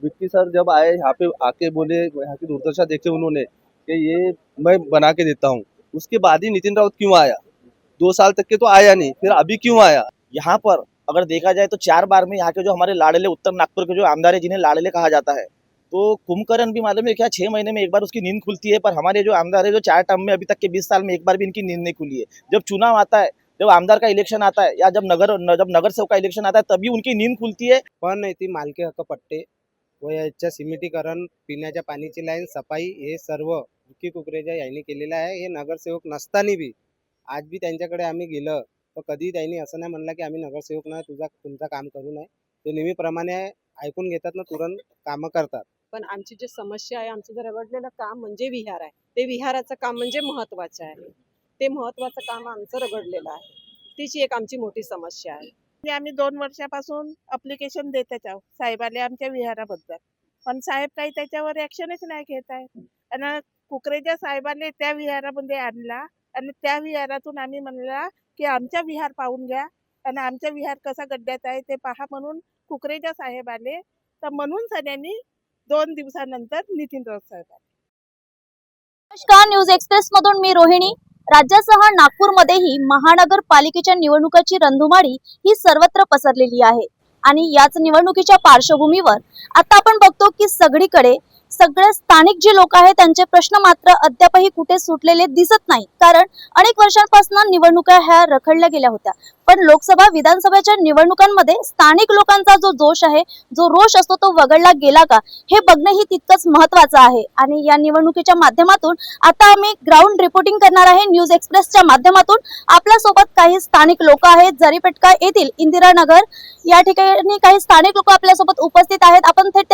Vicky sir जब आए यहाँ पे आके बोले, यहाँ की दुर्दशा देखे उन्होंने कि ये मैं बना के देता हूँ। उसके बाद ही नितिन राउत क्यों आया? 2 साल तक के तो आया नहीं, फिर अभी क्यों आया? यहाँ पर अगर देखा जाए तो 4 बार में यहाँ के जो हमारे लाडले उत्तर नागपुर के जो आमदार है जिन्हें लाडले कहा जाता है, तो कुंभकर्ण भी मालूम है क्या 6 महीने में एक बार उसकी नींद खुलती है। पर हमारे जो आमदार है जो 4 टर्म में अभी तक के 20 साल में एक बार भी इनकी नींद नहीं खुली है। जब चुनाव आता है, जब आमदार का इलेक्शन आता है या जब नगर सेवक का इलेक्शन आता है तभी उनकी नींद खुलती है। पण ती मालकी हक्क पट्टे व याच्या सिमेंटीकरण, पिण्याच्या पाण्याची लाईन, सफाई हे सर्व विक्की कुकरेजा यांनी केलेलं आहे. हे नगरसेवक नसताना बी आज बी त्यांच्याकडे आम्ही गेलं तर कधी त्यांनी असं नाही म्हणलं की आम्ही नगरसेवक नाही, तुमचं काम करू नये. ते नेहमीप्रमाणे ऐकून घेतात ना, तुरंत कामं करतात. पण आमची जी समस्या आहे, आमचं जर रगडलेलं काम म्हणजे विहार आहे. ते विहाराचं काम म्हणजे महत्वाचं आहे. ते महत्वाचं काम आमचं रगडलेलं आहे. तीच एक आमची मोठी समस्या आहे. म्हणजे आम्ही 2 वर्षापासून अप्लिकेशन देतच आहोत साहेबाले आमच्या विहाराबद्दल, पण साहेब काही त्याच्यावर ऍक्शनच नाही घेत आहे. आणि कुकरेजा साहेबांनी त्या विहारामध्ये आणला आणि त्या विहारातून आम्ही म्हणला की आमचा विहार पाहून घ्या आणि आमचा विहार कसा गड्ड्यात आहे ते पहा म्हणून कुकरेजा साहेब आले. तर म्हणून सगळ्यांनी 2 दिवसानंतर नितीन राऊत साहेब आले. नमस्कार, न्यूज एक्सप्रेस मधून मी रोहिणी. राज्यासह नागपूरमध्येही महानगरपालिकेच्या निवडणुकाची रणधुमाळी ही सर्वत्र पसरलेली आहे आणि याच निवडणुकीच्या पार्श्वभूमीवर आता आपण बघतो की सगळीकडे सगळे स्थानिक जे लोक आहेत त्यांचे प्रश्न मात्र अद्यापही कुठे सुटलेले दिसत नाही. कारण अनेक वर्षांपासून निवडणुका ह्या रखडल्या गेल्या होत्या, पण लोकसभा विधानसभेच्या निवडणुकांमध्ये स्थानिक लोकांचा जो जोश आहे, जो रोष असतो तो वगळला गेला का हे बघणं ही तितकंच महत्वाचं आहे. आणि या निवडणुकीच्या माध्यमातून आता आम्ही ग्राउंड रिपोर्टिंग करणार आहे न्यूज एक्सप्रेसच्या माध्यमातून. आपल्या सोबत काही स्थानिक लोक आहेत. जरीपेटका येथील इंदिरानगर या ठिकाणी काही स्थानिक लोक आपल्या सोबत उपस्थित आहेत. आपण थेट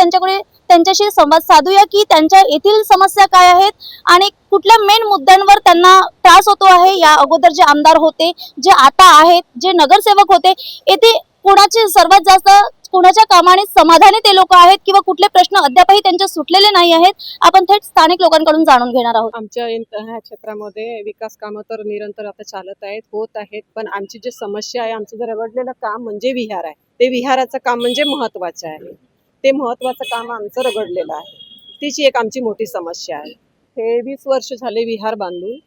त्यांच्याशी संवाद साधूया की त्यांच्या येथील समस्या काय आहेत आणि कुठल्या मेन मुद्द्यांवर त्यांना त्रास होतो आहे. या अगोदर जे आमदार होते, जे आता आहेत, जे नगरसेवक होते, येथे कोणाचे सर्वात जास्त कोणाच्या कामाने समाधानी ते लोक आहेत किंवा कुठले प्रश्न अद्यापही त्यांचे सुटलेले नाही आहेत, आपण थेट स्थानिक लोकांकडून जाणून घेणार आहोत. आमच्या ह्या क्षेत्रामध्ये विकास कामं तर निरंतर आता चालत आहेत, होत आहेत. पण आमची जी समस्या आहे, आमचं जर रगडलेलं काम म्हणजे विहार आहे. ते विहाराचं काम म्हणजे महत्वाचं आहे. ते महत्वाचं काम आमचं रगडलेलं आहे. तीच एक आमची मोठी समस्या आहे. हे 20 वर्ष झाले विहार बांधून,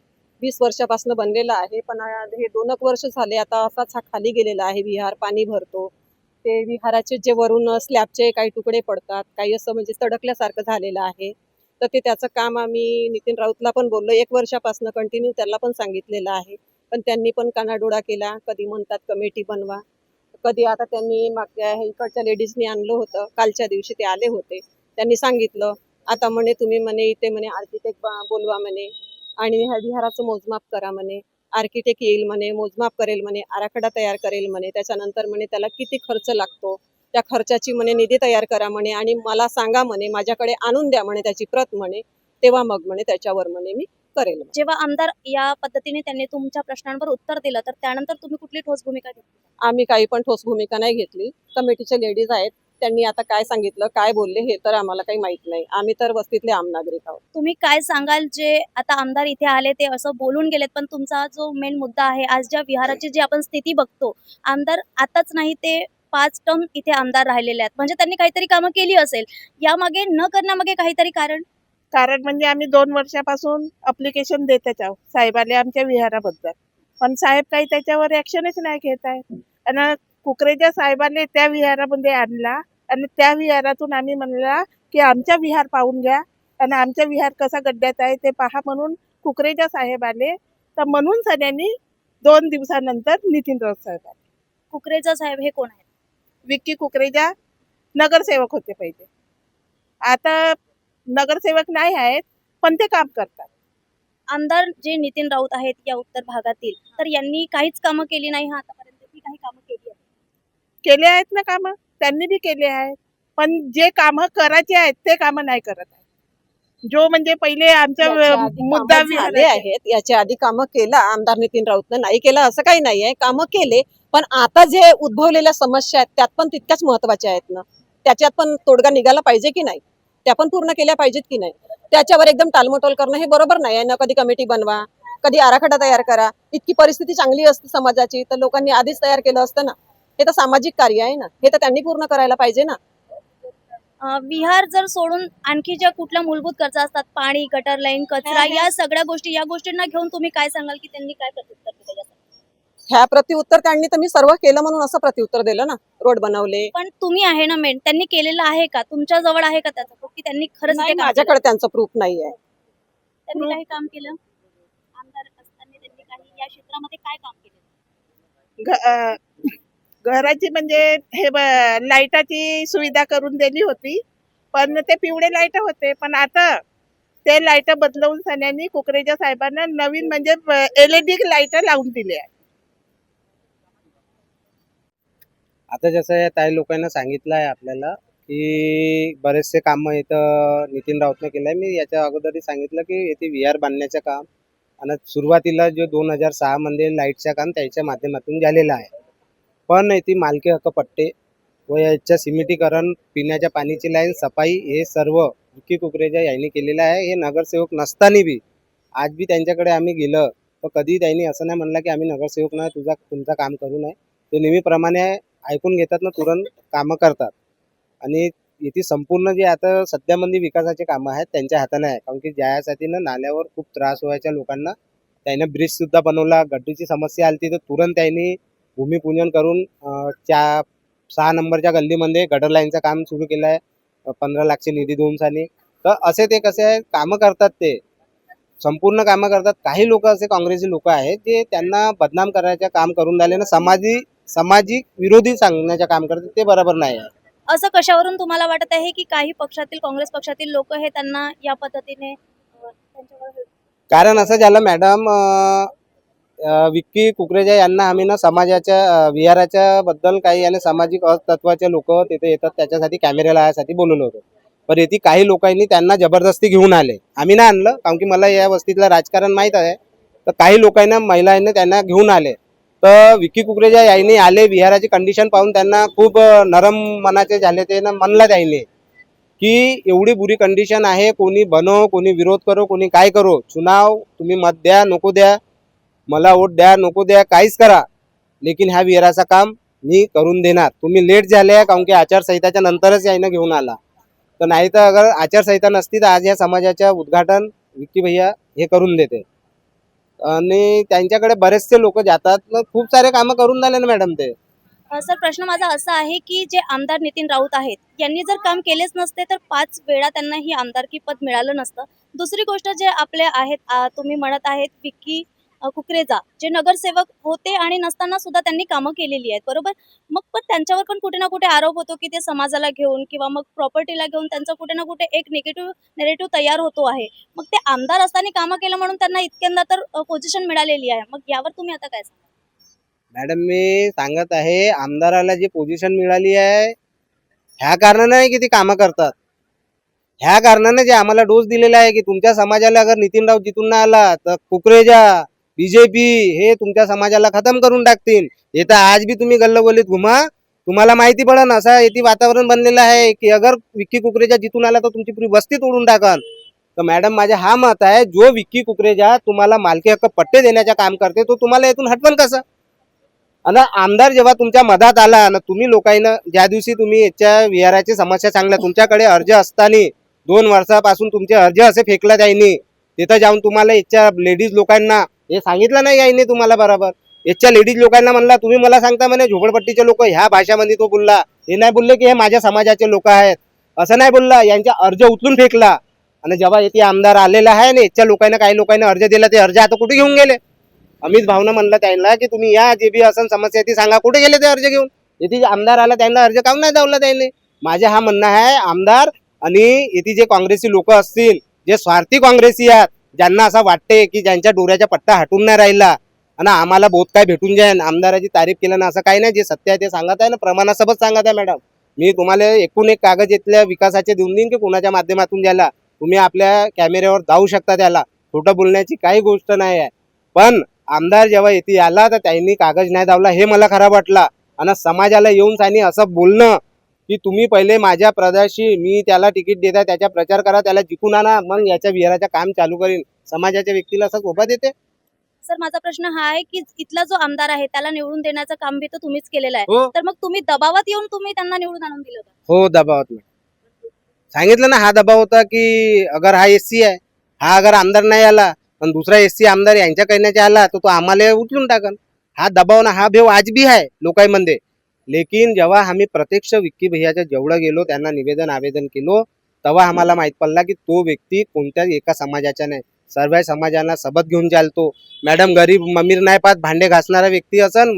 20 वर्षापासून बनलेलं आहे. पण हे 2 वर्ष झाले आता असाच हा खाली गेलेला आहे विहार. पाणी भरतो, ते विहाराचे जे वरून स्लॅबचे काही तुकडे पडतात, काही असं म्हणजे तडकल्यासारखं झालेलं आहे. तर ते त्याचं काम आम्ही नितीन राऊतला पण बोललो, 1 वर्षापासून कंटिन्यू त्याला पण सांगितलेलं आहे. पण त्यांनी पण कानाडोळा केला. कधी म्हणतात कमिटी बनवा, कधी आता त्यांनी मागच्या इकडच्या लेडीजनी आणलं होतं, कालच्या दिवशी ते आले होते, त्यांनी सांगितलं आता म्हणे तुम्ही म्हणे इथे म्हणे आर्किटेक्ट बोलवा म्हणे आणि ह्या विहाराचं मोजमाप करा म्हणे. आर्किटेक्ट येईल म्हणे, मोजमाप करेल म्हणे, आराखडा तयार करेल म्हणे. त्याच्यानंतर म्हणे त्याला किती खर्च लागतो त्या खर्चाची म्हणे निधी तयार करा म्हणे आणि मला सांगा म्हणे, माझ्याकडे आणून द्या म्हणे त्याची प्रत म्हणे, तेव्हा मग म्हणे त्याच्यावर म्हणे मी करेल. जेव्हा आमदार या पद्धतीने त्यांनी तुमच्या प्रश्नांवर उत्तर दिलं तर त्यानंतर तुम्ही कुठली ठोस भूमिका घेतली? आम्ही काही पण ठोस भूमिका नाही घेतली. कमिटीचे लेडीज आहेत, त्यांनी आता काय सांगितलं, काय बोलले हे तर आम्हाला काही माहित नाही. आम्ही तर वस्तीतले आम नागरिक आहोत. तुम्ही काय सांगाल, जे आता आमदार इथे आले ते असं बोलून गेलेत, पण तुमचा जो मेन मुद्दा आहे, आज ज्या विहाराची जी आपण स्थिती बघतो, आमदार आताच नाही ते 5 टर्म इथे आमदार राहिलेले आहेत, म्हणजे त्यांनी काहीतरी कामं केली असेल. यामागे न करण्यामागे काहीतरी कारण म्हणजे आम्ही 2 वर्षापासून अप्लिकेशन देतच आहोत साहेबाले आमच्या विहाराबद्दल, पण साहेब काही त्याच्यावर ऍक्शनच नाही घेत आहे. आणि कुकरेजा साहेबांनी त्या विहारामध्ये आणला आणि त्या विहारातून आम्ही म्हणला की आमचा विहार पाहून घ्या आणि आमचा विहार कसा गड्ड्यात आहे ते पहा म्हणून कुकरेजा साहेब आले. तर म्हणून सगळ्यांनी 2 दिवसानंतर नितीन राऊत साहेब आले. कुकरेजा साहेब हे कोण आहेत? विक्की कुकरेजा नगरसेवक होते पहिले, आता नगरसेवक नाही आहेत पण ते काम करतात. आमदार जे नितीन राऊत आहेत या उत्तर भागातील, तर यांनी काहीच कामं केली नाही आतापर्यंत, की काही कामं केली आहेत? केले आहेत ना कामं, त्यांनी बी केले आहेत, पण जे कामं करायचे आहेत ते कामं नाही करत आहे. जो म्हणजे पहिले आमच्या मुद्दा झाले आहेत, याच्या आधी कामं केलं आमदार नितीन राऊतनं, नाही केलं असं काही नाही आहे, कामं केले. पण आता जे उद्भवलेल्या समस्या आहेत त्यात पण तितक्याच महत्वाच्या आहेत ना, त्याच्यात पण तोडगा निघाला पाहिजे की नाही, त्या पण पूर्ण केल्या पाहिजेत की नाही. त्याच्यावर एकदम टालमटोल करणं हे बरोबर नाही आहे ना. कधी कमिटी बनवा, कधी आराखडा तयार करा. इतकी परिस्थिती चांगली असते समाजाची तर लोकांनी आधीच तयार केलं असतं ना. हे तर सामाजिक कार्य आहे ना, हे तर त्यांनी पूर्ण करायला पाहिजे ना. विहार जर सोडून आणखी ज्या कुठल्या मूलभूत गरजा असतात, पाणी, गटर लाईन, कचरा, या सगळ्या गोष्टी, या गोष्टींना घेऊन तुम्ही काय सांगाल की त्यांनी काय प्रत्युत्तर दिलं त्याच्यासाठी? ह्या प्रत्युत्तर त्यांनी तर मी सर्व केलं म्हणून असं प्रत्युत्तर दिलं ना. रोड बनवले. पण तुम्ही आहे ना मेन, त्यांनी केलेलं आहे का? तुमच्या जवळ आहे का त्याचं proof की त्यांनी खरंच नाही, ते काम केलं? माझ्याकडे त्यांचं प्रूफ नाही आहे. त्यांनी काही काम केलं? आमदार असताना त्यांनी काही या क्षेत्रामध्ये काय काम केलं? घराची म्हणजे हे लाईटाची सुविधा करून दिली होती, पण ते पिवळे लाईट होते. पण आता ते लाईट बदलवून सन्यांनी कुकरेजा साहेबांना नवीन म्हणजे LED लाईट लावून दिले आहे. आता जसं या ताई लोकांना सांगितलं आहे आपल्याला की बरेचसे कामं इथं नितीन राऊतनं केलं आहे. मी याच्या अगोदरही सांगितलं की इथे विहार बांधण्याचं काम आणि सुरुवातीला जो 2006 मध्ये लाईटचं काम त्याच्या माध्यमातून झालेलं आहे. पण इथे मालकी हक्क पट्टे व याच्या सिमेंटीकरण, पिण्याच्या पाण्याची लाईन, सफाई हे सर्व विक्की कुकरेजा यांनी केलेलं आहे. हे नगरसेवक नसताना बी आज बी त्यांच्याकडे आम्ही गेलं तर कधी त्यांनी असं नाही म्हणलं की आम्ही नगरसेवक नाही, तुमचं काम करू नये. ते नेहमीप्रमाणे ऐकून घेतात ना, तुरंत कामं करतात. आणि इथे संपूर्ण जे आता सध्यामध्ये विकासाचे कामं आहेत त्यांच्या हाताने आहे. कारण की ज्यासाठी ना नाल्यावर खूप त्रास व्हायच्या लोकांना त्याने ब्रिज सुद्धा बनवला. गड्डीची समस्या आली तर तुरंत त्यांनी भूमिपूजन करून 6 नंबरच्या गल्लीमध्ये गटर लाईनचं काम सुरू केलं आहे. 15 लाखची निधी देऊन साली. तर असे ते कसे आहे कामं करतात, ते संपूर्ण कामं करतात. काही लोक असे काँग्रेसी लोक आहेत जे त्यांना बदनाम करायचं काम करून राहिले ना, सामाजिक विरोधी सांगण्याचं काम करतात. ते बरोबर नाही आहे. असं कशावरून तुम्हाला वाटत आहे की काही पक्षातील, काँग्रेस पक्षातील लोक हे त्यांना या पद्धतीने त्यांच्यावर कारण असं झालं मॅडम, विक्की कुकरेजा यांना आम्ही ना समाजाच्या विहाराच्या बद्दल काही आणि सामाजिक तत्वाचे लोक तिथे येतात त्याच्यासाठी कॅमेरा लावायसाठी बोलवलं होतं. पण येथे काही लोकांनी त्यांना जबरदस्ती घेऊन आले. आम्ही नाही आणलं कारण की मला या वस्तीतलं राजकारण माहीत आहे. तर काही लोकांना, महिलांनी त्यांना घेऊन आले. तर विक्की कुकरेजा यांनी आले, विहाराची कंडिशन पाहून त्यांना खूप नरम मनाचे झाले. ते ना म्हणलं त्यांनी की एवढी बुरी कंडिशन आहे, कोणी बनो, कोणी विरोध करो, कोणी काय करो, चुनाव तुम्ही मत द्या नको द्या, मला वोट द्या नको द्या, काहीच करा, लेकिन ह्या विहाराचं काम मी करून देणार. तुम्ही लेट झाले आहे कारण की आचारसंहिताच्या नंतरच यायनं घेऊन आला. तर नाही तर अगर आचारसंहिता नसती तर आज या समाजाच्या उद्घाटन विक्की भैया हे करून देते. आणि त्यांच्याकडे बरेचसे लोक जातात ना, खूप सारे कामं करून झाले ना मॅडम ते. सर, प्रश्न माझा असा आहे की जे आमदार नितीन राऊत आहेत यांनी जर काम केलेच नसते तर 5 वेळा त्यांना ही आमदारकी पद मिळालं नसतं. दुसरी गोष्ट जे आपले आहेत, तुम्ही म्हणत आहेत विक्की कुकरेजा जे नगरसेवक होते आणि नसताना सुद्धा त्यांनी कामं केलेली आहेत, बरोबर? मग पण त्यांच्यावर पण कुठे ना कुठे आरोप होतो की ते समाजाला घेऊन किंवा मग प्रॉपर्टीला घेऊन त्यांचा कुठे ना कुठे एक निगेटिव्ह नेरेटिव्ह तयार होतो आहे. मग ते आमदार असताना कामं केलं म्हणून त्यांना इतक्यांदा तर पोझिशन मिळालेली आहे. मग यावर तुम्ही आता काय सांगाल? मॅडम मी सांगत आहे, आमदाराला जी पोझिशन मिळाली आहे ह्या कारणाने नाही की ती कामं करतात. ह्या कारणाने जे आम्हाला डोस दिलेला आहे की तुमच्या समाजाला अगर नितीन राऊत जिथून नाही आला तर कुकरेजा, बीजेपी हे तुमच्या समाजाला खतम करून टाकतील. हे तर आज बी तुम्ही गल्लोगल्लीत घुमा, तुम्हाला माहिती पडन. असं येथे वातावरण बनलेलं आहे की अगर विक्की कुकरेजा जिथून आला तर तुमची पुरी वस्ती तोडून टाकन. तर मॅडम माझे हा मत आहे, जो विक्की कुकरेजा तुम्हाला मालकी हक्क पट्टे देण्याचं काम करते तो तुम्हाला इथून हटवण कसं? आणि आमदार जेव्हा तुमच्या मधात आला आणि तुम्ही लोकांना ज्या दिवशी तुम्ही याच्या विहाराची समस्या सांगल्या, तुमच्याकडे अर्ज असताना 2 वर्षापासून तुमचे अर्ज असे फेकला त्यांनी, तिथं जाऊन तुम्हाला याच्या लेडीज लोकांना हे सांगितलं नाही यांनी तुम्हाला बरोबर. याच्या लेडीज लोकांना म्हणला तुम्ही मला सांगता म्हणे झोपडपट्टीचे लोक, ह्या भाषामध्ये तो बोलला. हे नाही बोलले की हे माझ्या समाजाचे लोक आहेत, असं नाही बोलला. यांचा अर्ज उचलून फेकला. आणि जेव्हा येथे आमदार आलेला आहे ना, याच्या लोकांना, काही लोकांना अर्ज दिला, ते अर्ज आता कुठे घेऊन गेले? अमित भावना म्हणलं त्यांना की तुम्ही या, जे बी असं समस्या ती सांगा, कुठे गेले ते अर्ज घेऊन? येथे आमदार आला त्यांना अर्ज काऊन नाही दावला त्यांनी? माझे हा म्हणणं आहे, आमदार आणि येथे जे काँग्रेसी लोक असतील, जे स्वार्थी काँग्रेसी आहेत, ज्यांना असं वाटते की ज्यांच्या डोऱ्याचा पट्टा हटून नाही राहिला आणि आम्हाला बहुत काय भेटून जाईल, आमदाराची तारीफ केलं ना, असं काही नाही. जे सत्य आहे ते सांगत आहे ना, प्रमाणासोबत सांगत आहे मॅडम. मी तुम्हाला एकूण एक कागद इथल्या विकासाचे देऊन देईन की कोणाच्या माध्यमातून द्यायला तुम्ही आपल्या कॅमेऱ्यावर जाऊ शकता. त्याला खोटं बोलण्याची काही गोष्ट नाही आहे. पण आमदार जेव्हा येथे आला तर त्यांनी कागद नाही दावला, हे मला खराब वाटला. आणि समाजाला येऊन त्यांनी असं बोलणं की तुम्ही पहिले माझ्या प्रदेशी, मी त्याला तिकीट देता, त्याचा प्रचार करा, त्याला जिंकून आणा, मग याच्या विहाराचं काम चालू करीन. समाजाच्या व्यक्तीला असं सोबत देते. सर, माझा प्रश्न हा आहे की इथला जो आमदार आहे त्याला निवडून देण्याचं काम बी तर तुम्हीच केलेलं आहे. हो. तर मग तुम्ही दबावात येऊन तुम्ही त्यांना निवडून आणून दिलं होतं? हो, दबावात नाही. सांगितलं ना, हा दबाव होता की अगर हा एससी आहे, हा अगर आमदार नाही आला पण दुसरा एससी आमदार यांच्या कहण्याचे आला तर तो आम्हाला उचलून टाकन. हा दबाव ना, हा भेव आज भी आहे लोकांमध्ये. लेकिन जेव्हा आम्ही प्रत्यक्ष विक्की भैयाच्या जेवढं गेलो, त्यांना निवेदन आवेदन केलो, तेव्हा आम्हाला माहित पडला की तो व्यक्ती कोणत्याच एका समाजाचा नाही, सर्व समाजांना सोबत घेऊन चालतो. मॅडम गरीब अमीर नाही पाहत, भांडे घासणारा व्यक्ती असन,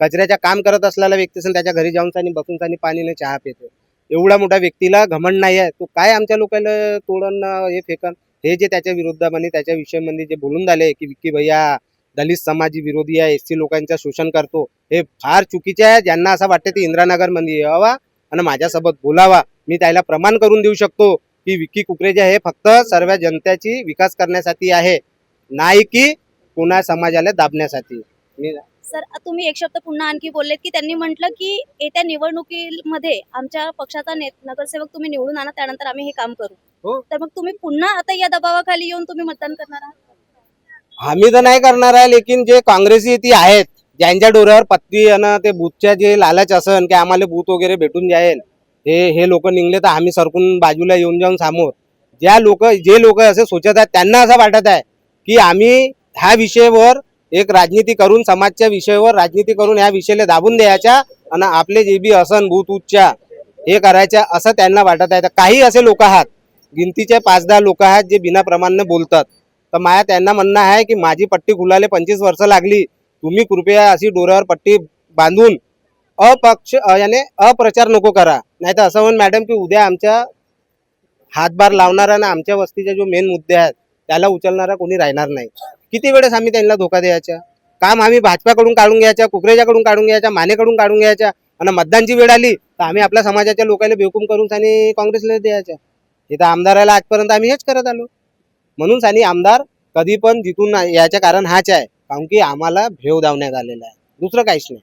कचऱ्याच्या काम करत असलेला व्यक्ती असेल, त्याच्या घरी जाऊन आणि बसून आणि पाणी नाही चहा पितो. एवढा मोठा व्यक्तीला घमंड नाही आहे, तो काय आमच्या लोकांना तोडून हे फेकन. हे जे त्याच्या विरोधामध्ये त्याच्या विषयामध्ये जे बोलून झाले की विक्की भैया दलित समाजी विरोधी आहे, एससी लोकांचं शोषण करतो, हे फार चुकीचे आहे. ज्यांना असं वाटतं ते इंदिरानगर मध्ये यावा आणि माझ्यासोबत बोलावा. मी त्याला प्रमाण करून देऊ शकतो की विक्की कुकरेजा हे फक्त सर्व जनतेची विकास करण्यासाठी आहे, नाही की कोणा समाजाला दाबण्यासाठी. सर तुम्ही एक शब्द पुन्हा आणखी बोललेत की त्यांनी म्हटलं की येत्या निवडणुकीमध्ये आमच्या पक्षाचा नगरसेवक तुम्ही निवडून आणा, त्यानंतर आम्ही हे काम करू. हो. तर मग तुम्ही पुन्हा आता या दबावाखाली येऊन तुम्ही मतदान करणार आहात? आम्ही तर नाही करणार आहे, लेकिन जे काँग्रेसी ती आहेत, ज्यांच्या डोऱ्यावर पत्ती आणि ते बूथच्या जे लालच असन की आम्हाला बूथ वगैरे भेटून जाईल, हे लोक निघले तर आम्ही सरकून बाजूला येऊन जाऊन समोर. जे लोक असे सोचत आहेत त्यांना असं वाटत आहे की आम्ही ह्या विषयावर एक राजनीती करून, समाजच्या विषयावर राजनीती करून ह्या विषयाला दाबून द्यायच्या आणि आपले जे बी असन बूथ उच्चा हे करायच्या, असं त्यांना वाटत आहे. तर काही असे लोक आहात, गिनतीचे 5-10 लोक आहेत जे बिना प्रमाणाने बोलतात. तर माझ्या त्यांना म्हणणं आहे की माझी पट्टी खुलाले 25 वर्ष लागली, तुम्ही कृपया अशी डोऱ्यावर पट्टी बांधून याने अप्रचार नको करा. नाही तर असं म्हण मॅडम की उद्या आमच्या हातभार लावणारा ना आमच्या वस्तीचे जो मेन मुद्दे आहेत त्याला उचलणारा कोणी राहणार नाही. किती वेळेस आम्ही त्यांना धोका द्यायचा, काम आम्ही भाजपाकडून काढून घ्यायचा, कुकरेजाकडून काढून घ्यायचा, मानेकडून काढून घ्यायचा, आणि मतदानची वेळ आली तर आम्ही आपल्या समाजाच्या लोकांना बेहुकूम करून आणि काँग्रेसला द्यायचा. इथं आमदाराला आजपर्यंत आम्ही हेच करत आलो. म्हणून आणि आमदार कधी पण जिथून याचं कारण हाच आहे, कारण की आम्हाला भेव दावण्यात आलेला आहे, दुसरं काहीच नाही.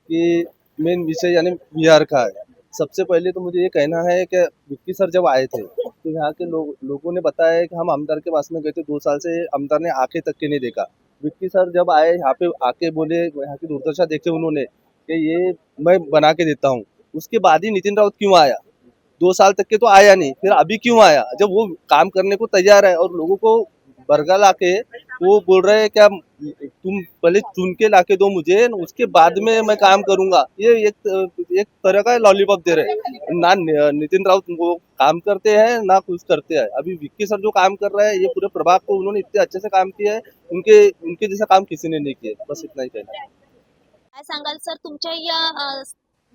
कि मेन विषय यानी बिहार का है. सबसे पहले तो मुझे ये कहना है कि विक्की सर जब आए थे तो यहाँ के लोगों ने बताया कि हम आमदार के पास में गए थे, 2 साल से आमदार ने आंखें तक के नहीं देखा. विक्की सर जब आए यहाँ पे आके बोले, यहाँ की दुर्दशा देखे उन्होंने कि ये मैं बना के देता हूँ. उसके बाद ही नितिन राउत क्यों आया? 2 साल तक के तो आया नहीं, फिर अभी क्यों आया? जब वो काम करने को तैयार है और लोगों को बरगा लाके वो बोल रहे हैं क्या तुम पहले चुन के लाके दो मुझे, उसके बाद में मैं काम करूंगा. ये एक तरह का लॉलीपॉप दे रहे हैं ना. नितिन राउत वो काम करते हैं ना कुछ करते हैं. अभी विक्की सर जो काम कर रहे हैं, ये पूरे प्रभाग को उन्होंने इतने अच्छे से काम किया है, उनके जैसा काम किसी ने नहीं किया. बस इतना ही कहना है. काय सांगाल सर, तुमच्या या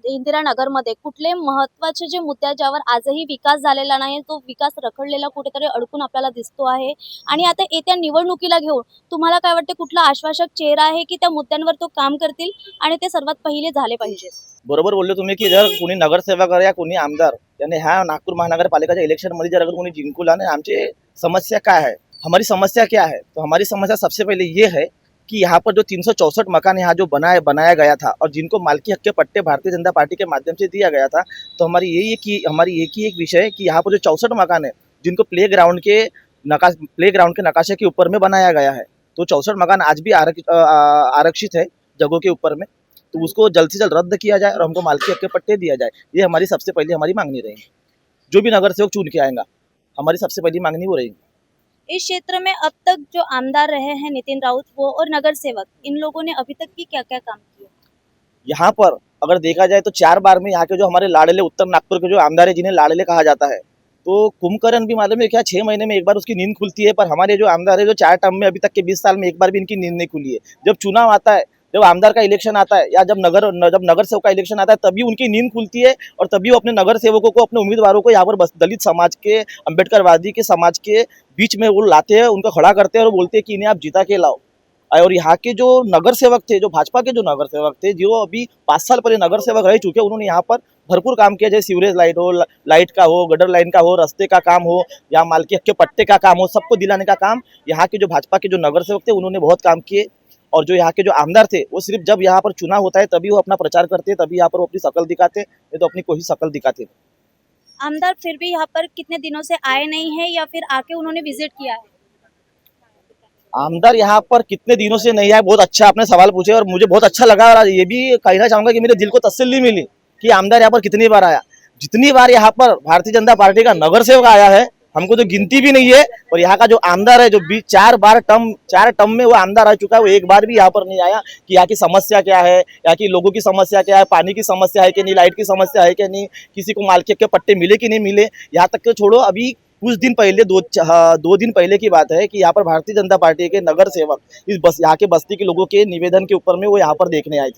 इंदिरानगर मध्ये कुठले महत्त्वाचे जे मुद्दे आहेत ज्यावर आजही विकास झालेला नाही, तो विकास रखडलेला कुठेतरी अडकून आपल्याला दिसतो आहे, आणि आता येत्या निवडणुकीला घेऊन तुम्हाला काय वाटते, कुठला आश्वासक चेहरा आहे की त्या मुद्द्यांवर तो काम करतील आणि ते सर्वात पहिले झाले पाहिजे? बरोबर बोलले तुम्ही की जर कोणी नगरसेवक या कोणी आमदार याने ह्या नागपूर महानगरपालिकाच्या इलेक्शनमध्ये जर अगर कोणी जिंकूला आणि आमची समस्या काय है, हमारी समस्या क्या है, तो हमारी समस्या सबसे पहले ये है कि यहाँ पर जो 364 मकान यहाँ जो बनाया गया था और जिनको मालकी हक के पट्टे भारतीय जनता पार्टी के माध्यम से दिया गया था, तो हमारी एक ही एक विषय है कि यहाँ पर जो 64 मकान है जिनको प्ले ग्राउंड के नकाशे के ऊपर में बनाया गया है, तो 64 मकान आज भी आरक्षित है जगहों के ऊपर में, तो उसको जल्द से जल्द रद्द किया जाए और हमको मालकी हक के पट्टे दिया जाए. ये हमारी सबसे पहली हमारी मांगनी रहेगी. जो भी नगर सेवक चुन के आएगा, हमारी सबसे पहली मांगनी वो रहेगी. इस क्षेत्र में अब तक जो आमदार रहे हैं नितिन राउत, वो और नगर सेवक, इन लोगों ने अभी तक की क्या क्या काम किए? यहाँ पर अगर देखा जाए तो 4 बार में यहाँ के जो हमारे लाडले उत्तर नागपुर के जो आमदार है, जिन्हें लाडले कहा जाता है, तो कुंभकर्ण भी मालूम है क्या 6 महीने में एक बार उसकी नींद खुलती है, पर हमारे जो आमदार है जो 4 टर्म में अभी तक के 20 साल में एक बार भी इनकी नींद नहीं खुली है. जब चुनाव आता है, जब आमदार का इलेक्शन आता है या जब नगर सेवक का इलेक्शन आता है, तभी उनकी नींद खुलती है और तभी वो अपने नगर सेवकों को, अपने उम्मीदवारों को यहाँ पर बस दलित समाज के, अम्बेडकरवादी के समाज के बीच में वो लाते हैं, उनको खड़ा करते हैं और बोलते हैं कि इन्हें आप जिता के लाओ. और यहाँ के जो नगर सेवक थे, जो भाजपा के जो नगर सेवक थे, जो अभी 5 साल पहले नगर सेवक रह चुके, उन्होंने यहाँ पर भरपूर काम किया, जैसे सीवरेज लाइट का हो, गटर लाइन का हो, रास्ते का काम हो या मालकी हक के पट्टे का काम हो, सबको दिलाने का काम यहाँ के जो भाजपा के जो नगर सेवक थे उन्होंने बहुत काम किए. और जो यहाँ के जो आमदार थे, वो सिर्फ जब यहाँ पर चुनाव होता है तभी वो अपना प्रचार करते, तभी यहाँ पर वो अपनी शकल दिखाते, नहीं तो अपनी कोई शकल दिखाते. आमदार फिर भी यहाँ पर कितने दिनों से आए नहीं है या फिर आके उन्होंने विजिट किया है? आमदार यहाँ पर कितने दिनों से नहीं आए, बहुत अच्छा आपने सवाल पूछे और मुझे बहुत अच्छा लगा. और ये भी कहना चाहूंगा कि मेरे दिल को तसल्ली मिली कि आमदार यहाँ पर कितनी बार आया. जितनी बार यहाँ पर भारतीय जनता पार्टी का नगर सेवक आया है हमको तो गिनती भी नहीं है। और यहाँ का जो आमदार है जो 4 टर्म में वो आमदार आ चुका है, वो एक बार भी यहाँ पर नहीं आया कि यहाँ की समस्या क्या है, यहाँ की लोगों की समस्या क्या है, पानी की समस्या है कि नहीं, लाइट की समस्या है कि नहीं, किसी को मालकियत के पट्टे मिले कि नहीं मिले। यहाँ तक तो छोड़ो, अभी कुछ दिन पहले 2 दिन पहले की बात है कि यहाँ पर भारतीय जनता पार्टी के नगर सेवक यहाँ के बस्ती के लोगों के निवेदन के ऊपर में वो यहाँ पर देखने आए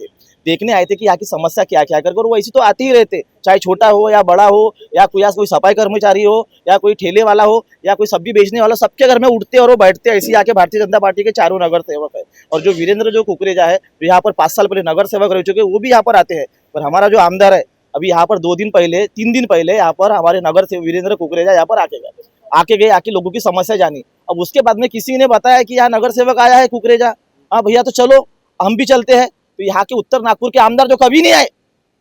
थे कि यहाँ की समस्या क्या क्या कर, वो ऐसी तो आते ही रहते, चाहे छोटा हो या बड़ा हो, या कोई सफाई कर्मचारी हो, या कोई ठेले वाला हो, या कोई सब्जी बेचने वाला, सबके घर में उठते और वो बैठते। ऐसे आके भारतीय जनता पार्टी के चारों नगर सेवक है। और जो वीरेंद्र कुकरेजा है, जो यहाँ पर 5 साल पहले नगर सेवक रह चुके, वो भी यहाँ पर आते हैं। पर हमारा जो आमदार है अभी यहाँ पर 3 दिन पहले यहाँ पर हमारे नगर से वीरेंद्र कुकरेजा यहाँ पर आके लोगों की समस्या जानी। अब उसके बाद में किसी ने बताया कि यहाँ नगर सेवक आया है कुकरेजा, हाँ भैया तो चलो हम भी चलते हैं। तो यहाँ के उत्तर नागपुर के आमदार जो कभी नहीं आए,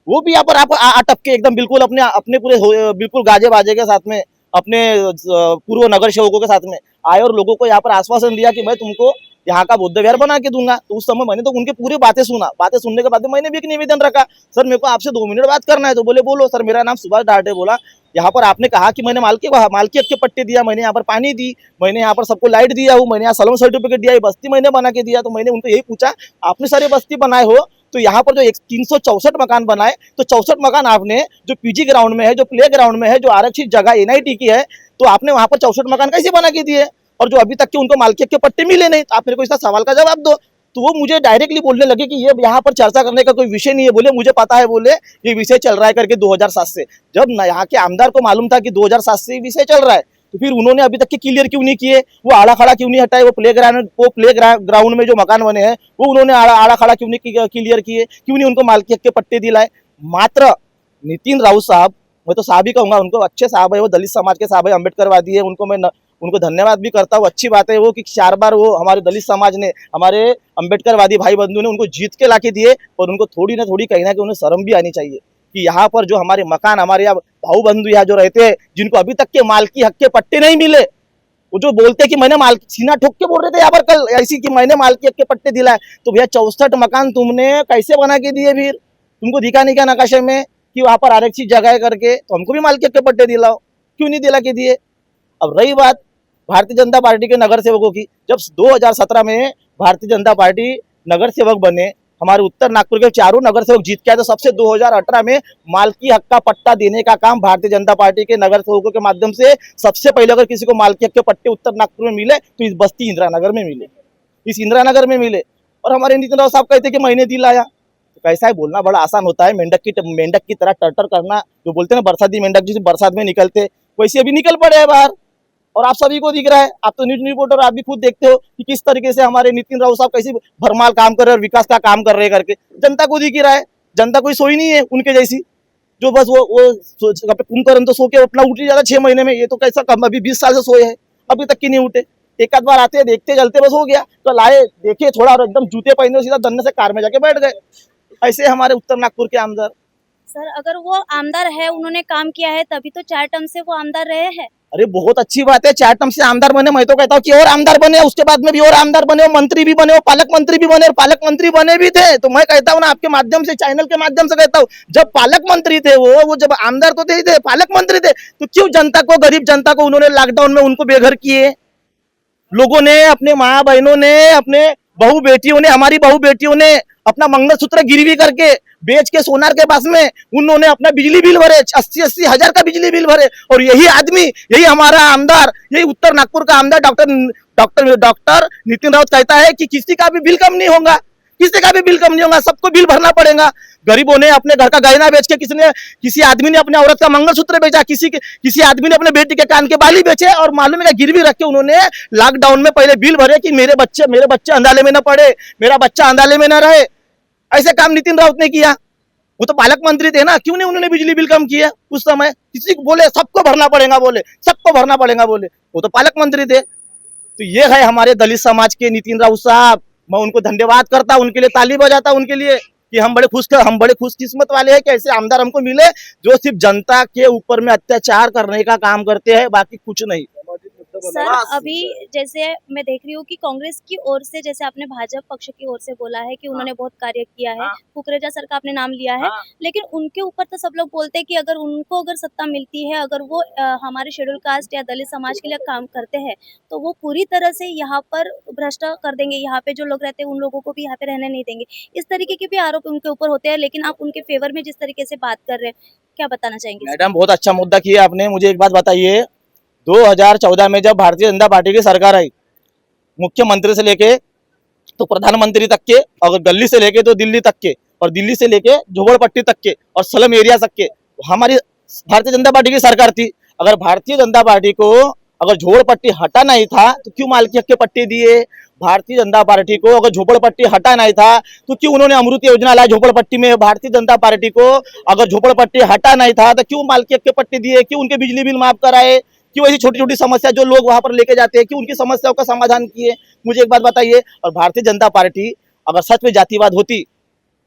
वो भी यहाँ पर आप टपके एकदम बिल्कुल अपने पूरे बिल्कुल गाजे बाजे के साथ में, अपने पूर्व नगर सेवकों के साथ में आए और लोगों को यहाँ पर आश्वासन दिया कि मैं तुमको यहाँ का बुद्ध विहार बना के दूंगा। तो उस समय मैंने तो उनके पूरी बातें सुनने के बाद मैंने भी एक निवेदन रखा, सर मेरे को आपसे 2 मिनट बात करना है। तो बोले बोलो सर, मेरा नाम सुभाष डाटे। बोला यहाँ पर आपने कहा कि मैंने मालकियत के पट्टे दिया, मैंने यहाँ पर पानी दी, मैंने यहाँ पर सबको लाइट दिया हूँ, मैंने यहाँ सलम सर्टिफिकेट दिया, ये बस्ती मैंने बना के दिया। तो मैंने उनको यही पूछा, आपने सारे बस्ती बनाए हो तो यहाँ पर जो 364 मकान बनाए, तो 64 मकान आपने जो पीजी ग्राउंड में है, जो प्ले ग्राउंड में है, जो आरक्षित जगह NIT की है, तो आपने वहाँ पर 64 मकान कैसे बना के दिए? और जो अभी तक के उनको मालकियत के पट्टे मिले नहीं, तो आप मेरे को इसका सवाल का जवाब दो। तो वो मुझे डायरेक्टली बोलने लगे कि ये यहाँ पर चर्चा करने का कोई विषय नहीं है। बोले मुझे पता है, बोले ये विषय चल रहा है करके 2007 से। जब यहाँ के आमदार को मालूम था कि 2007 से विषय चल रहा है, तो फिर उन्होंने अभी तक के क्लियर क्यों नहीं किए? वो आड़ा खड़ा क्यों नहीं हटाए? वो प्ले ग्राउंड में जो मकान बने हैं वो उन्होंने आड़ा खड़ा क्यों नहीं क्लियर किए? क्यों नहीं उनको मालकियत के पट्टे दिलाए? मात्र नितिन राउत साहब, मैं तो साहब ही कहूंगा, उनको अच्छे साहब है, वो दलित समाज के साहब है, अम्बेडकरवादी है, उनको धन्यवाद भी करता हूँ। अच्छी बात है वो कि 4 बार वो हमारे दलित समाज ने, हमारे अम्बेडकरवादी भाई बंधु ने उनको जीत के लाके दिए। और उनको थोड़ी ना थोड़ी कहीं ना कहीं उन्हें शर्म भी आनी चाहिए कि यहाँ पर जो हमारे मकान, हमारे यहाँ भाऊ बंधु यहाँ जो रहते हैं, जिनको अभी तक के मालकी हक के पट्टे नहीं मिले, वो जो बोलते हैं कि मैंने सीना ठोक के बोल रहे थे यहाँ पर कल ऐसी कि मैंने मालकी हक के पट्टे दिलाए। तो भैया 64 मकान तुमने कैसे बना के दिए? फिर तुमको दिखा नहीं क्या नकाशे में कि वहाँ पर आरक्षित जगह है करके? तो हमको भी मालकी हक के पट्टे दिलाओ, क्यों नहीं दिला के दिए? अब रही बात भारतीय जनता पार्टी के नगर सेवकों की, जब 2017 में भारतीय जनता पार्टी नगर सेवक बने, हमारे उत्तर नागपुर के चारों नगर सेवक जीत के आए, तो सबसे 2018 में मालकी हक का पट्टा देने का काम भारतीय जनता पार्टी के नगर सेवकों के माध्यम से सबसे पहले अगर किसी को मालकी हक के पट्टे उत्तर नागपुर में मिले तो इस बस्ती इंदिरा नगर में मिले, इस इंदिरा नगर में मिले। और हमारे नितिन राव साहब कहते कि मैंने दिलाया। तो कैसा है, बोलना बड़ा आसान होता है, मेंढक की तरह टर्टर करना, जो बोलते हैं ना बरसाती मेंढक जिसे बरसात में निकलते, वैसे अभी निकल पड़े हैं बाहर। और आप सभी को दिख रहा है, आप तो न्यूज रिपोर्टर, आप भी खुद देखते हो कि किस तरीके से हमारे नितिन राव साहब कैसे भरमाल काम कर रहे हैं और विकास का काम कर रहे हैं करके। जनता को दिख ही रहा है, जनता कोई सोई नहीं है उनके जैसी, जो बस वो कुंभकर्ण तो सो के अपना उठ ही जाता 6 महीने में। ये तो कैसा कम, अभी 20 साल से सोए हैं, अभी तक की नहीं उठे। एक आध बार आते देखते जलते बस हो गया, तो लाए देखे थोड़ा और एकदम जूते पहने सीधा धन्ने से कार में जाके बैठ गए। ऐसे हमारे उत्तर नागपुर के आमदार। सर अगर वो आमदार है, उन्होंने काम किया है, तभी तो 4 टर्म से वो आमदार रहे हैं। अरे बहुत अच्छी बात है, 4 टर्म से आमदार बने, मैं तो कहता हूँ कि और आमदार बने, उसके बाद में भी और आमदार बने, मंत्री भी बने, पालक मंत्री भी बने, और पालक मंत्री बने भी थे। तो मैं कहता हूँ ना, आपके माध्यम से, चैनल के माध्यम से कहता हूँ, जब पालक मंत्री थे वो जब आमदार तो थे, पालक मंत्री थे, तो क्यों जनता को, गरीब जनता को उन्होंने लॉकडाउन में उनको बेघर किए? लोगों ने, अपने माँ बहनों ने, अपने बहू बेटियों ने, हमारी बहू बेटियों ने अपना मंगलसूत्र गिरवी करके बेच के सोनार के पास में उन्होंने अपना बिजली बिल भरे, 80-80 हजार का बिजली बिल भरे। और यही आदमी, यही हमारा आमदार, यही उत्तर नागपुर का आमदार डॉक्टर नितिन राउत कहता है कि किसी का भी बिल कम नहीं होगा, किसी का भी बिल कम नहीं होगा, सबको बिल भरना पड़ेगा। गरीबों ने अपने घर का गहना बेच के, किसी आदमी ने अपने औरत का मंगलसूत्र बेचा, किसी आदमी ने अपने बेटी के कान के बाली बेचे, और मालूम है गिरवी रख के उन्होंने लॉकडाउन में पहले बिल भरे कि मेरे बच्चे अंधाले में न पड़े, मेरा बच्चा अंधाले में न रहे। ऐसे काम नितिन राउत ने किया। वो तो पालक मंत्री थे ना, क्यों नहीं उन्होंने बिजली बिल कम किया उस समय? किसी को बोले सबको भरना पड़ेगा, बोले सबको भरना पड़ेगा, बोले वो तो पालक मंत्री थे। तो ये है हमारे दलित समाज के नितिन राउत साहब, मैं उनको धन्यवाद करता हूं, उनके लिए ताली बजाता हूं, उनके लिए कि हम बड़े खुशकिस्मत वाले हैं कि ऐसे आमदार हमको मिले जो सिर्फ जनता के ऊपर में अत्याचार करने का काम करते हैं, बाकी कुछ नहीं। सर अभी जैसे मैं देख रही हूँ कि कांग्रेस की ओर से, जैसे आपने भाजपा पक्ष की ओर से बोला है कि उन्होंने बहुत कार्य किया है, कुकरेजा सर का आपने नाम लिया है, लेकिन उनके ऊपर तो सब लोग बोलते हैं कि अगर उनको अगर सत्ता मिलती है, अगर वो हमारे शेड्यूल कास्ट या दलित समाज के लिए काम करते हैं, तो वो पूरी तरह से यहाँ पर भ्रष्ट कर देंगे, यहाँ पे जो लोग रहते हैं उन लोगों को भी यहाँ पे रहने नहीं देंगे। इस तरीके के भी आरोप उनके ऊपर होते हैं, लेकिन आप उनके फेवर में जिस तरीके से बात कर रहे हैं, क्या बताना चाहेंगे? मैडम बहुत अच्छा मुद्दा किया आपने। मुझे एक बात बताइए, 2014 में जब भारतीय जनता पार्टी की सरकार आई, मुख्यमंत्री से लेके तो प्रधानमंत्री तक के, और दिल्ली से लेके तो दिल्ली तक के, और दिल्ली से लेके झोपड़पट्टी तक के, और स्लम एरिया तक के, हमारी भारतीय जनता पार्टी की सरकार थी। अगर भारतीय जनता पार्टी को अगर झोपड़पट्टी हटा नहीं था तो क्यों मालकी हक के पट्टे दिए? भारतीय जनता पार्टी को अगर झोपड़पट्टी हटा नहीं था तो क्यों उन्होंने अमृत योजना लाई झोपड़पट्टी में? भारतीय जनता पार्टी को अगर झोपड़पट्टी हटा नहीं था तो क्यों मालकी हक के पट्टे दिए? क्यों उनके बिजली बिल माफ कराए? क्यों ऐसी छोटी छोटी समस्या जो लोग वहां पर लेके जाते हैं, क्यों उनकी समस्याओं का समाधान किए? मुझे एक बात बताइए। और भारतीय जनता पार्टी अगर सच में जातिवाद होती,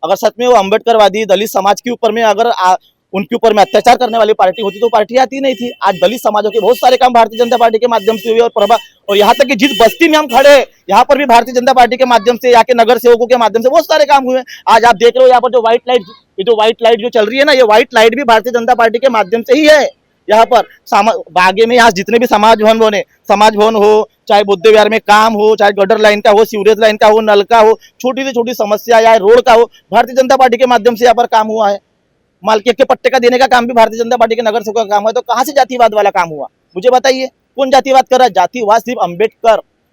अगर सच में वो अम्बेडकरवादी दलित समाज के ऊपर में अगर उनके ऊपर में अत्याचार करने वाली पार्टी होती तो पार्टी आती नहीं थी। आज दलित समाजों के बहुत सारे काम भारतीय जनता पार्टी के माध्यम से हुए, और यहाँ तक कि जिस बस्ती में हम खड़े यहाँ पर भी भारतीय जनता पार्टी के माध्यम से, यहाँ के नगर सेवकों के माध्यम से बहुत सारे काम हुए। आज आप देख रहे हो यहाँ पर जो व्हाइट लाइट, ये जो व्हाइट लाइट जो चल रही है ना, ये व्हाइट लाइट भी भारतीय जनता पार्टी के माध्यम से ही है। यहाँ पर बागे में यहाँ जितने भी समाज भवन बने, समाज भवन हो, चाहे बुद्ध विहार में काम हो, चाहे गटर लाइन का हो, सीवरेज लाइन का हो, नल का हो, छोटी से छोटी समस्या या रोड का हो, भारतीय जनता पार्टी के माध्यम से यहाँ पर काम हुआ है। मालकियत के पट्टे का देने का काम भी भारतीय जनता पार्टी के नगर सेवकों का काम है। तो कहाँ से जातिवाद वाला काम हुआ? मुझे बताइए, कौन जातिवाद कर रहा है? जातिवाद सिर्फ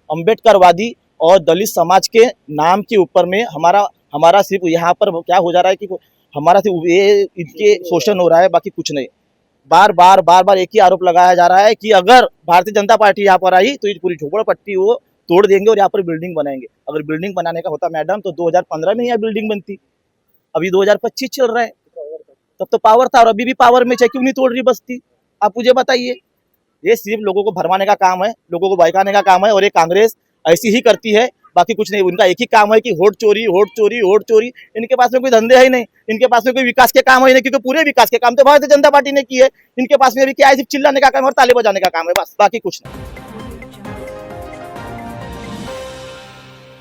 अम्बेडकरवादी और दलित समाज के नाम के ऊपर में हमारा सिर्फ यहाँ पर क्या हो जा रहा है कि हमारा सिर्फ ये इनके शोषण हो रहा है, बाकी कुछ नहीं। बार बार एक ही आरोप लगाया जा रहा है कि अगर भारतीय जनता पार्टी यहाँ पर आई तो ये पूरी झोपड़पट्टी वो तोड़ देंगे और यहाँ पर बिल्डिंग बनाएंगे। अगर बिल्डिंग बनाने का होता मैडम तो 2015 में यहाँ बिल्डिंग बनती। अभी 2025 चल रहा है, तब तो पावर था और अभी भी पावर में, चाहे क्यों नहीं तोड़ रही बस्ती? आप मुझे बताइए। ये सिर्फ लोगों को भरमाने का काम है, लोगों को बहकाने का काम है, और ये कांग्रेस ऐसी ही करती है, बाकी कुछ नहीं। उनका एक ही काम है कि वोट चोरी, वोट चोरी, वोट चोरी। इनके पास में कोई धंधे है ही नहीं, इनके पास में कोई विकास के काम है नहीं, क्योंकि पूरे विकास के काम तो भारतीय जनता पार्टी ने किए। इनके पास में अभी क्या है, सिर्फ चिल्लाने का काम और ताले बजाने का काम है, बस, बाकी कुछ नहीं।